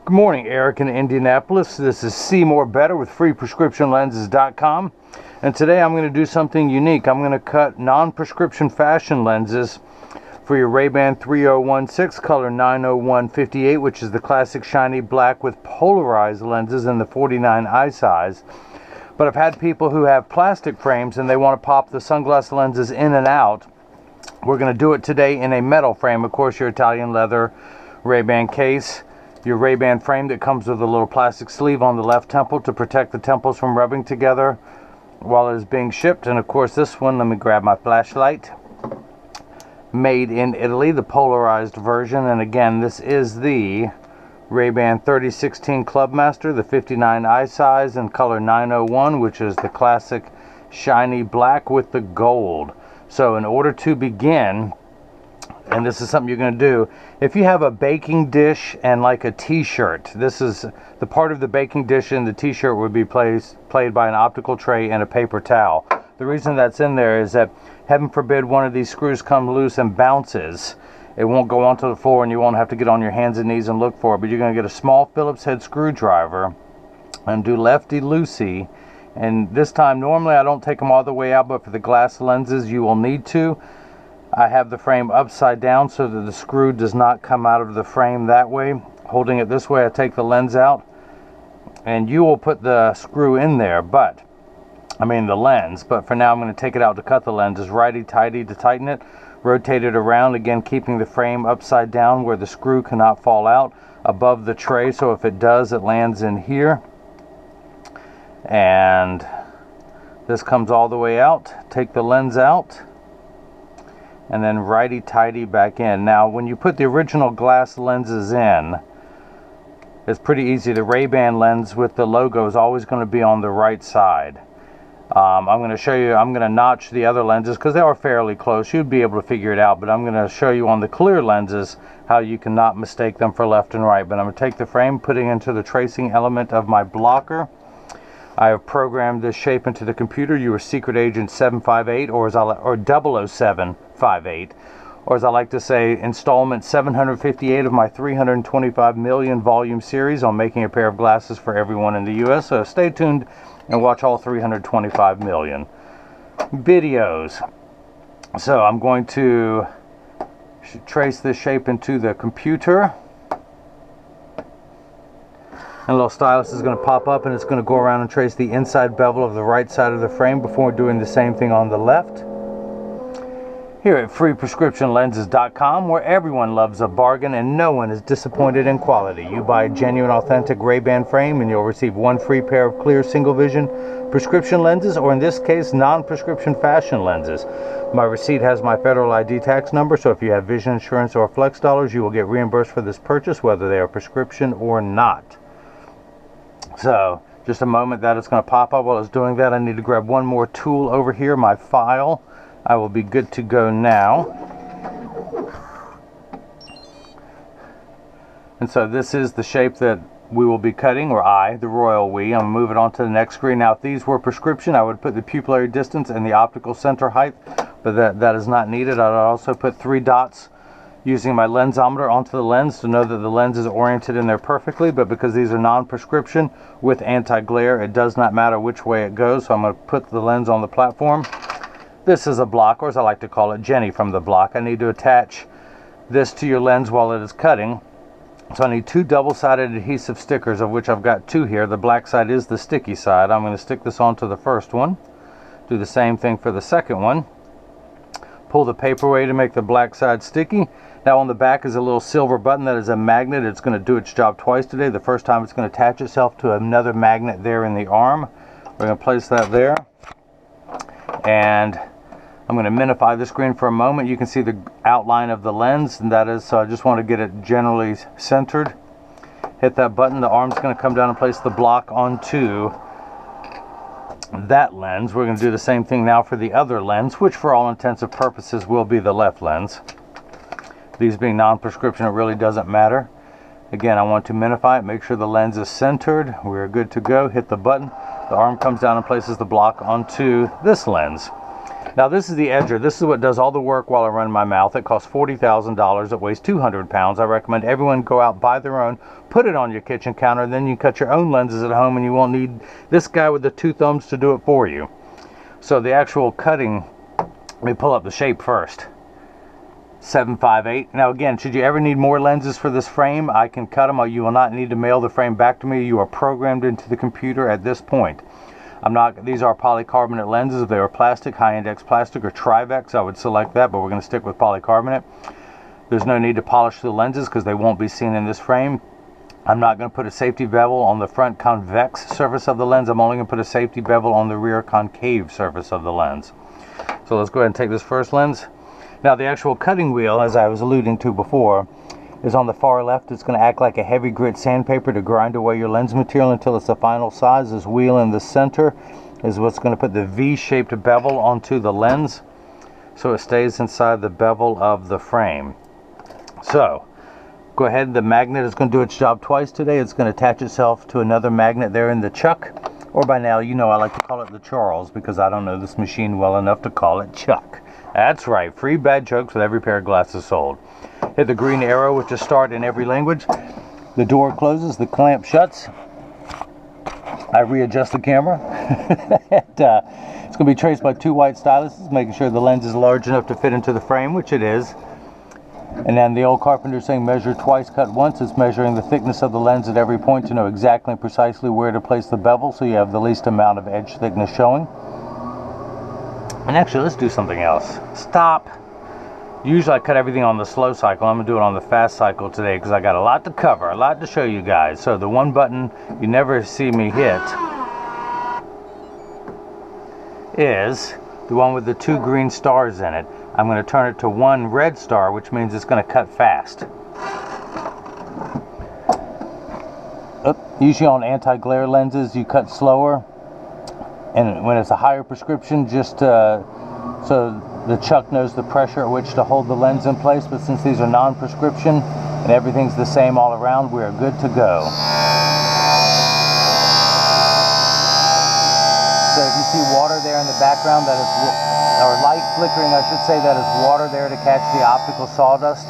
Good morning, Eric in Indianapolis. This is See More Better with freeprescriptionlenses.com, and today I'm going to do something unique. I'm going to cut non-prescription fashion lenses for your RayBan 3016 color 90158, which is the classic shiny black with polarized lenses in the 49 eye size. But I've had people who have plastic frames and they want to pop the sunglass lenses in and out. We're going to do it today in a metal frame. Of course, your Italian leather RayBan case, your RayBan frame that comes with a little plastic sleeve on the left temple to protect the temples from rubbing together while it is being shipped. And of course this one, let me grab my flashlight, made in Italy, the polarized version. And again, this is the RayBan 3016 Clubmaster, the 59 eye size in color 901, which is the classic shiny black with the gold. So in order to begin, and this is something you're going to do, if you have a baking dish and like a t-shirt, this is the part of the baking dish and the t-shirt would be played by an optical tray and a paper towel. The reason that's in there is that, heaven forbid, one of these screws come loose and bounces. It won't go onto the floor and you won't have to get on your hands and knees and look for it, but you're going to get a small Phillips head screwdriver and do lefty-loosey. And this time, normally I don't take them all the way out, but for the glass lenses you will need to. I have the frame upside down so that the screw does not come out of the frame that way. Holding it this way, I take the lens out, and you will put the screw in there, the lens, but for now I'm going to take it out to cut the lenses. Righty-tighty to tighten it, rotate it around, again keeping the frame upside down where the screw cannot fall out above the tray, so if it does, it lands in here. And this comes all the way out. Take the lens out, and then righty-tighty back in. Now, when you put the original glass lenses in, it's pretty easy. The RayBan lens with the logo is always going to be on the right side. I'm going to show you, I'm going to notch the other lenses because they are fairly close. You'd be able to figure it out, but I'm going to show you on the clear lenses how you cannot mistake them for left and right. But I'm going to take the frame, putting into the tracing element of my blocker. I have programmed this shape into the computer. You are Secret Agent 758, or 00758, or as I like to say, installment 758 of my 325 million volume series on making a pair of glasses for everyone in the U.S. So stay tuned and watch all 325 million videos. So I'm going to trace this shape into the computer. And a little stylus is going to pop up and it's going to go around and trace the inside bevel of the right side of the frame before doing the same thing on the left. Here at freeprescriptionlenses.com, where everyone loves a bargain and no one is disappointed in quality. You buy a genuine, authentic RayBan frame and you'll receive one free pair of clear single vision prescription lenses, or in this case, non-prescription fashion lenses. My receipt has my federal ID tax number, so if you have vision insurance or flex dollars, you will get reimbursed for this purchase, whether they are prescription or not. So, just a moment, that is going to pop up. While it's doing that, I need to grab one more tool over here, my file. I will be good to go now. And so this is the shape that we will be cutting, or I, the royal we. I'm going to move it on to the next screen. Now, if these were prescription, I would put the pupillary distance and the optical center height, but that is not needed. I would also put 3 dots using my lensometer onto the lens to know that the lens is oriented in there perfectly, but because these are non-prescription with anti-glare, it does not matter which way it goes. So I'm going to put the lens on the platform. This is a block, or as I like to call it, Jenny from the block. I need to attach this to your lens while it is cutting. So I need 2 double-sided adhesive stickers, of which I've got 2 here. The black side is the sticky side. I'm going to stick this onto the first one. Do the same thing for the second one. Pull the paper away to make the black side sticky. Now on the back is a little silver button that is a magnet. It's going to do its job twice today. The first time it's going to attach itself to another magnet there in the arm. We're going to place that there. And I'm going to minify the screen for a moment. You can see the outline of the lens, and that is, so I just want to get it generally centered. Hit that button. The arm's going to come down and place the block onto that lens. We're going to do the same thing now for the other lens, which for all intents and purposes will be the left lens. These being non-prescription, it really doesn't matter. Again, I want to minify it, make sure the lens is centered. We're good to go. Hit the button. The arm comes down and places the block onto this lens. Now this is the edger. This is what does all the work while I run my mouth. It costs $40,000. It weighs 200 pounds. I recommend everyone go out, buy their own, put it on your kitchen counter, and then you cut your own lenses at home and you won't need this guy with the 2 thumbs to do it for you. So the actual cutting, let me pull up the shape first. 758. Now again, should you ever need more lenses for this frame, I can cut them. You will not need to mail the frame back to me. You are programmed into the computer at this point. These are polycarbonate lenses. If they were plastic, high index plastic or Trivex, I would select that, but we're going to stick with polycarbonate. There's no need to polish the lenses because they won't be seen in this frame. I'm not going to put a safety bevel on the front convex surface of the lens. I'm only going to put a safety bevel on the rear concave surface of the lens. So let's go ahead and take this first lens. Now the actual cutting wheel, as I was alluding to before, is on the far left. It's going to act like a heavy grit sandpaper to grind away your lens material until it's the final size. This wheel in the center is what's going to put the V-shaped bevel onto the lens so it stays inside the bevel of the frame. So go ahead, the magnet is going to do its job twice today. It's going to attach itself to another magnet there in the chuck, or by now you know I like to call it the Charles because I don't know this machine well enough to call it Chuck. That's right, free bad jokes with every pair of glasses sold. Hit the green arrow, which is start in every language. The door closes, the clamp shuts. I readjust the camera. It's going to be traced by 2 white styluses, making sure the lens is large enough to fit into the frame, which it is. And then the old carpenter saying measure twice, cut once. It's measuring the thickness of the lens at every point to know exactly and precisely where to place the bevel so you have the least amount of edge thickness showing. And actually, let's do something else. Stop. Usually I cut everything on the slow cycle. I'm going to do it on the fast cycle today because I got a lot to cover, a lot to show you guys. So the one button you never see me hit is the one with the 2 green stars in it. I'm going to turn it to 1 red star, which means it's going to cut fast. Usually on anti-glare lenses you cut slower, and when it's a higher prescription, just so the chuck knows the pressure at which to hold the lens in place. But since these are non-prescription and everything's the same all around, we are good to go. So if you see water there in the background, that is, or light flickering I should say, that is water there to catch the optical sawdust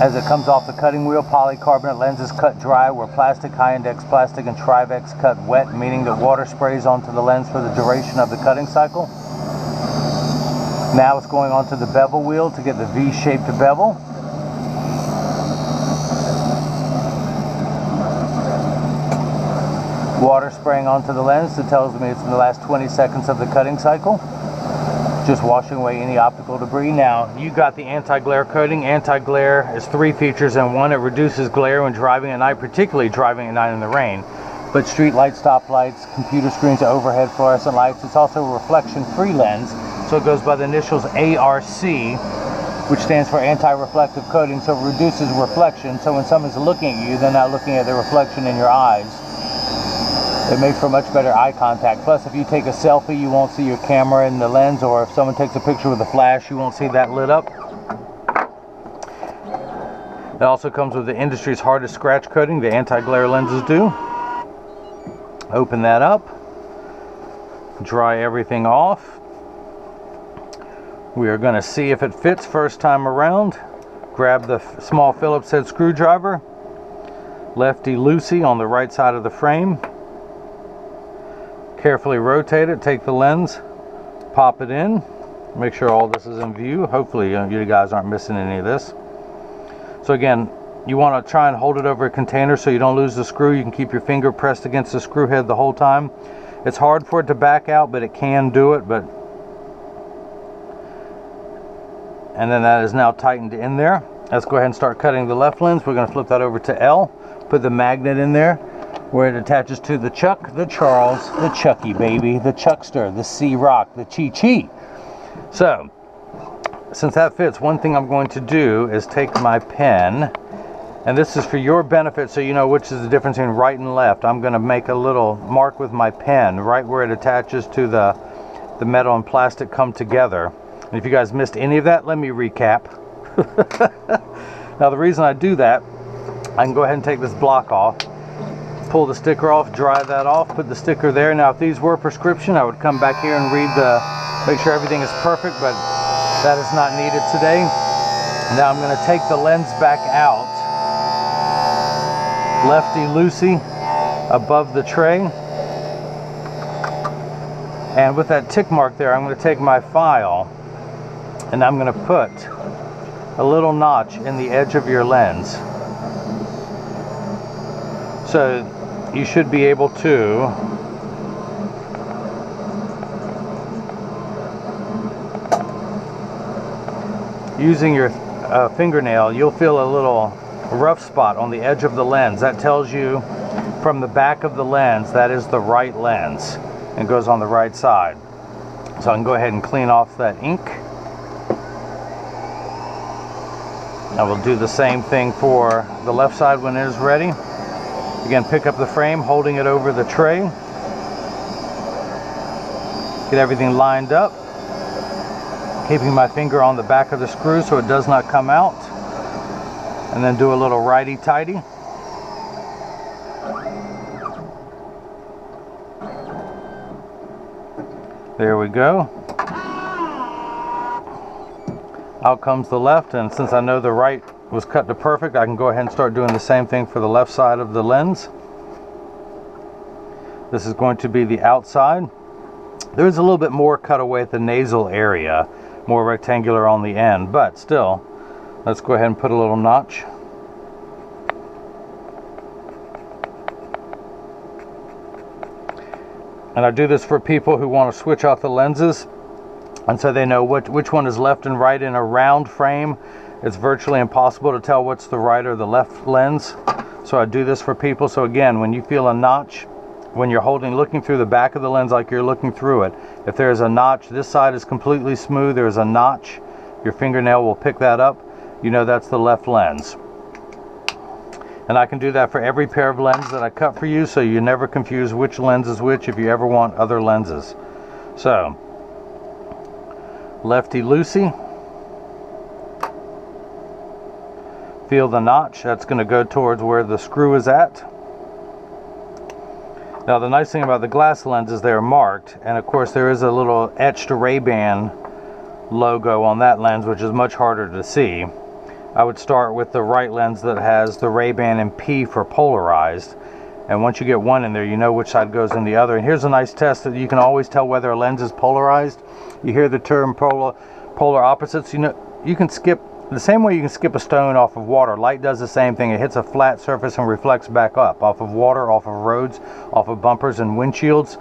as it comes off the cutting wheel. Polycarbonate lenses cut dry, where plastic, high index plastic, and Trivex cut wet, meaning that water sprays onto the lens for the duration of the cutting cycle. Now it's going onto the bevel wheel to get the V-shaped bevel. Water spraying onto the lens that tells me it's in the last 20 seconds of the cutting cycle. Just washing away any optical debris. Now, you got the anti-glare coating. Anti-glare is 3 features in one. It reduces glare when driving at night, particularly driving at night in the rain. But street lights, stop lights, computer screens, overhead fluorescent lights. It's also a reflection-free lens, so it goes by the initials ARC, which stands for anti-reflective coating, so it reduces reflection. So when someone's looking at you, they're not looking at the reflection in your eyes. It makes for much better eye contact. Plus, if you take a selfie, you won't see your camera in the lens, or if someone takes a picture with a flash, you won't see that lit up. It also comes with the industry's hardest scratch coating, the anti-glare lenses do. Open that up. Dry everything off. We are going to see if it fits first time around. Grab the small Phillips head screwdriver. Lefty-loosey on the right side of the frame. Carefully rotate it, take the lens, pop it in, make sure all this is in view. Hopefully you guys aren't missing any of this. So again, you want to try and hold it over a container so you don't lose the screw. You can keep your finger pressed against the screw head the whole time. It's hard for it to back out, but it can do it. And then that is now tightened in there. Let's go ahead and start cutting the left lens. We're going to flip that over to L, put the magnet in there, where it attaches to the Chuck, the Charles, the Chucky baby, the Chuckster, the C-Rock, the Chi-Chi. So, since that fits, one thing I'm going to do is take my pen, and this is for your benefit so you know which is the difference between right and left. I'm going to make a little mark with my pen right where it attaches to the metal and plastic come together. And if you guys missed any of that, let me recap. Now the reason I do that, I can go ahead and take this block off, pull the sticker off, dry that off, put the sticker there. Now if these were prescription, I would come back here and read make sure everything is perfect, but that is not needed today. Now I'm going to take the lens back out, lefty-loosey, above the tray. And with that tick mark there, I'm going to take my file and I'm going to put a little notch in the edge of your lens. So you should be able to using your fingernail, you'll feel a little rough spot on the edge of the lens. That tells you from the back of the lens that is the right lens and goes on the right side. So I can go ahead and clean off that ink. I will do the same thing for the left side when it is ready. Again, pick up the frame, holding it over the tray. Get everything lined up. Keeping my finger on the back of the screw so it does not come out. And then do a little righty-tighty. There we go. Out comes the left, and since I know the right was cut to perfect, I can go ahead and start doing the same thing for the left side of the lens. This is going to be the outside. There is a little bit more cut away at the nasal area, more rectangular on the end, but still, let's go ahead and put a little notch. And I do this for people who want to switch out the lenses, and so they know which one is left and right. In a round frame, it's virtually impossible to tell what's the right or the left lens. So I do this for people. So again, when you feel a notch, when you're looking through the back of the lens like you're looking through it, if there's a notch, this side is completely smooth, there's a notch, your fingernail will pick that up, you know that's the left lens. And I can do that for every pair of lenses that I cut for you, so you never confuse which lens is which if you ever want other lenses. So, lefty-loosey. Feel the notch, that's going to go towards where the screw is at. Now the nice thing about the glass lenses, they're marked, and of course there is a little etched RayBan logo on that lens, which is much harder to see. I would start with the right lens that has the RayBan and P for polarized, and once you get one in there, you know which side goes in the other. And here's a nice test that you can always tell whether a lens is polarized. You hear the term polar opposites, you know, you can skip the same way you can skip a stone off of water. Light does the same thing. It hits a flat surface and reflects back up off of water, off of roads, off of bumpers and windshields.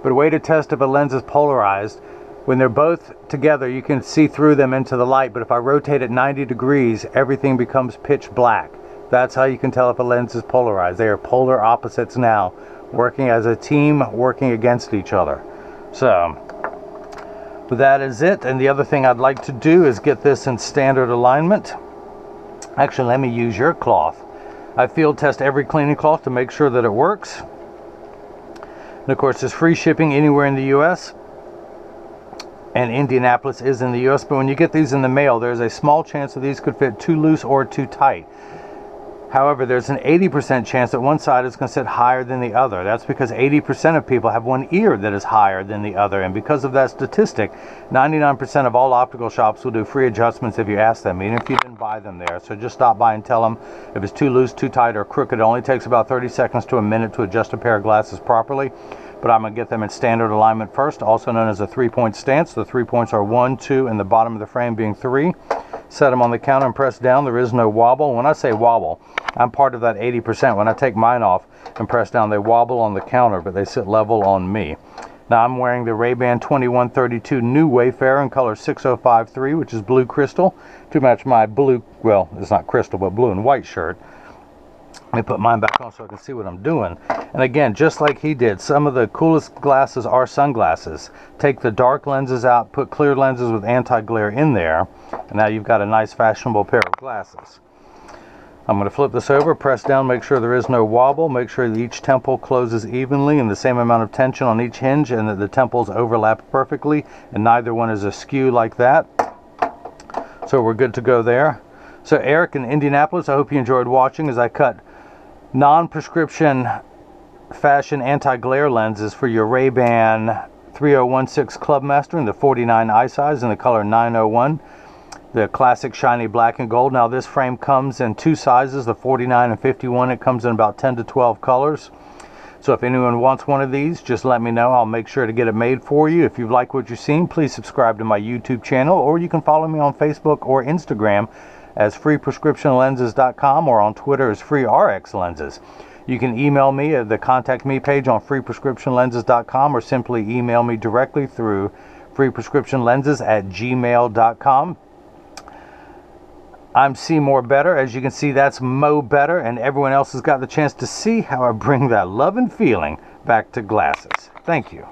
But a way to test if a lens is polarized, when they're both together, you can see through them into the light, but if I rotate it 90 degrees, everything becomes pitch black. That's how you can tell if a lens is polarized. They are polar opposites now, working as a team, working against each other. So, that is it. And the other thing I'd like to do is get this in standard alignment. Actually, let me use your cloth. I field test every cleaning cloth to make sure that it works. And of course, there's free shipping anywhere in the US. And Indianapolis is in the US, but when you get these in the mail, there's a small chance that these could fit too loose or too tight. However, there's an 80% chance that one side is going to sit higher than the other. That's because 80% of people have one ear that is higher than the other, and because of that statistic, 99% of all optical shops will do free adjustments if you ask them, even if you didn't buy them there. So just stop by and tell them if it's too loose, too tight, or crooked. It only takes about 30 seconds to a minute to adjust a pair of glasses properly. But I'm going to get them in standard alignment first, also known as a 3-point stance. The 3 points are 1, 2, and the bottom of the frame being 3. Set them on the counter and press down. There is no wobble. When I say wobble, I'm part of that 80%. When I take mine off and press down, they wobble on the counter, but they sit level on me. Now I'm wearing the RayBan 2132 New Wayfarer in color 6053, which is blue crystal, to match my blue, well, it's not crystal, but blue and white shirt. Let me put mine back on so I can see what I'm doing. And again, just like he did, some of the coolest glasses are sunglasses. Take the dark lenses out, put clear lenses with anti-glare in there, and now you've got a nice fashionable pair of glasses. I'm going to flip this over, press down, make sure there is no wobble, make sure that each temple closes evenly and the same amount of tension on each hinge, and that the temples overlap perfectly and neither one is askew like that. So we're good to go there. So Eric in Indianapolis, I hope you enjoyed watching as I cut non-prescription fashion anti-glare lenses for your RayBan 3016 Clubmaster in the 49 eye size in the color 901, the classic shiny black and gold. Now this frame comes in two sizes, the 49 and 51. It comes in about 10 to 12 colors. So if anyone wants one of these, just let me know. I'll make sure to get it made for you. If you like what you've seen, please subscribe to my YouTube channel, or you can follow me on Facebook or Instagram as freeprescriptionlenses.com, or on Twitter as freerxlenses. You can email me at the contact me page on freeprescriptionlenses.com, or simply email me directly through freeprescriptionlenses@gmail.com. I'm Seymour Better. As you can see, that's Mo Better, and everyone else has got the chance to see how I bring that love and feeling back to glasses. Thank you.